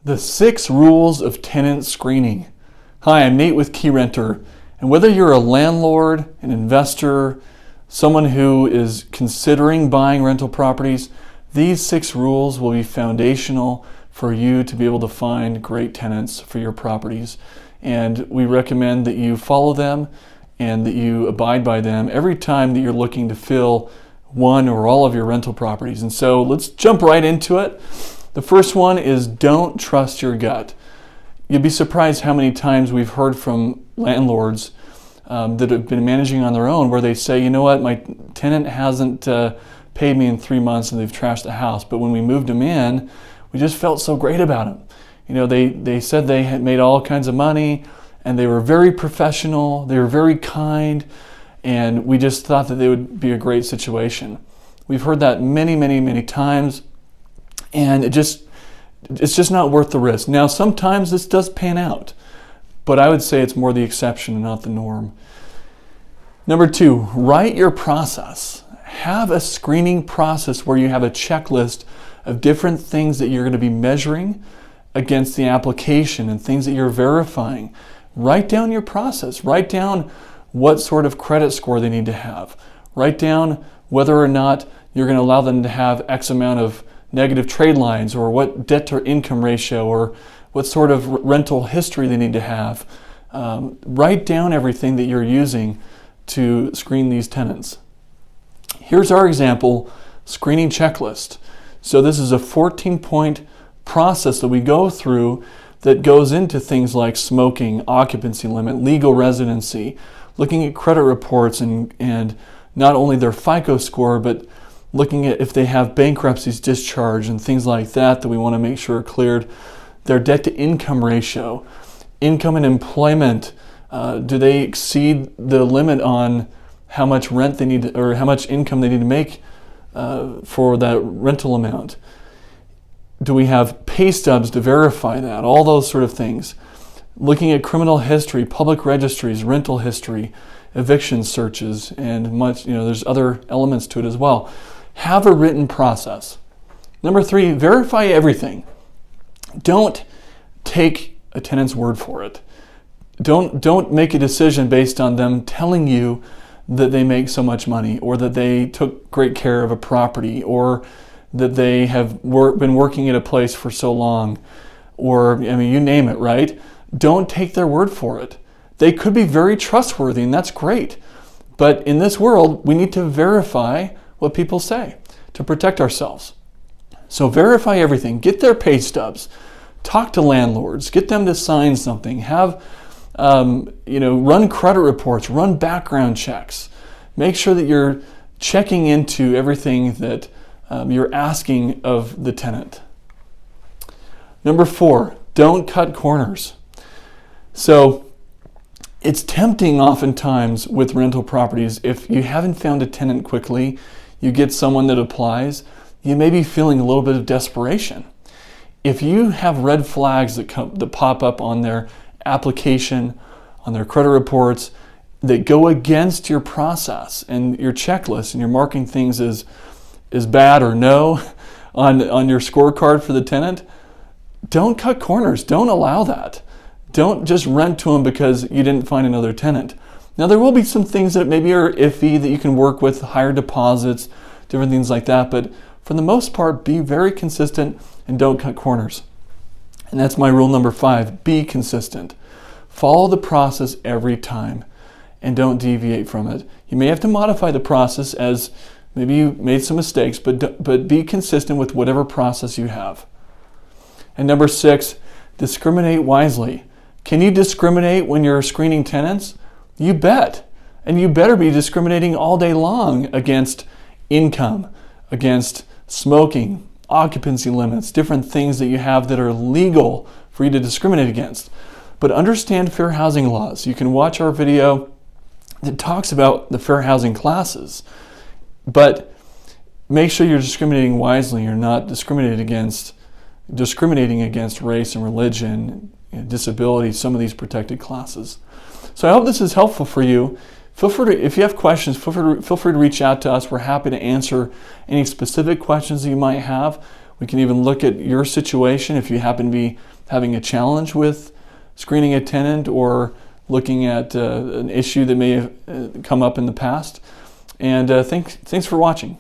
The 6 rules of tenant screening. Hi, I'm Nate with Key Renter, and whether you're a landlord, an investor, someone who is considering buying rental properties, these 6 rules will be foundational for you to be able to find great tenants for your properties. And we recommend that you follow them and that you abide by them every time that you're looking to fill one or all of your rental properties. And so let's jump right into it. The first one is don't trust your gut. You'd be surprised how many times we've heard from landlords that have been managing on their own where they say, you know what, my tenant hasn't paid me in 3 months and they've trashed the house. But when we moved them in, we just felt so great about them. You know, they said they had made all kinds of money and they were very professional, they were very kind, and we just thought that they would be a great situation. We've heard that many times. And it's just not worth the risk. Now, sometimes this does pan out, but I would say it's more the exception and not the norm. Number 2, write your process. Have a screening process where you have a checklist of different things that you're going to be measuring against the application and things that you're verifying. Write down your process. Write down what sort of credit score they need to have. Write down whether or not you're going to allow them to have X amount of negative trade lines, or what debt to income ratio, or what sort of rental history they need to have. Write down everything that you're using to screen these tenants. Here's our example screening checklist. So this is a 14-point process that we go through that goes into things like smoking, occupancy limit, legal residency, looking at credit reports and not only their FICO score, but looking at if they have bankruptcies discharged and things like that we want to make sure are cleared. Their debt to income ratio, income and employment, do they exceed the limit on how much rent they need or how much income they need to make for that rental amount? Do we have pay stubs to verify that? All those sort of things. Looking at criminal history, public registries, rental history, eviction searches, and much, there's other elements to it as well. Have a written process. Number 3, verify everything. Don't take a tenant's word for it. Don't make a decision based on them telling you that they make so much money, or that they took great care of a property, or that they have been working at a place for so long, or you name it, right? Don't take their word for it. They could be very trustworthy, and that's great. But in this world, we need to verify what people say to protect ourselves. So verify everything. Get their pay stubs. Talk to landlords. Get them to sign something. Have, run credit reports. Run background checks. Make sure that you're checking into everything that you're asking of the tenant. Number 4, don't cut corners. So it's tempting oftentimes with rental properties, if you haven't found a tenant quickly, you get someone that applies, you may be feeling a little bit of desperation. If you have red flags that pop up on their application, on their credit reports, that go against your process and your checklist, and you're marking things as bad or no on your scorecard for the tenant, don't cut corners. Don't allow that. Don't just rent to them because you didn't find another tenant. Now, there will be some things that maybe are iffy that you can work with, higher deposits, different things like that. But for the most part, be very consistent and don't cut corners. And that's my rule number 5. Be consistent. Follow the process every time and don't deviate from it. You may have to modify the process as maybe you made some mistakes, but be consistent with whatever process you have. And number 6, discriminate wisely. Can you discriminate when you're screening tenants? You bet. And you better be discriminating all day long against income, against smoking, occupancy limits, different things that you have that are legal for you to discriminate against. But understand fair housing laws. You can watch our video that talks about the fair housing classes. But make sure you're discriminating wisely. You're not discriminating against race and religion, disability, some of these protected classes. So I hope this is helpful for you. If you have questions, feel free to reach out to us. We're happy to answer any specific questions that you might have. We can even look at your situation if you happen to be having a challenge with screening a tenant or looking at an issue that may have come up in the past. And thanks for watching.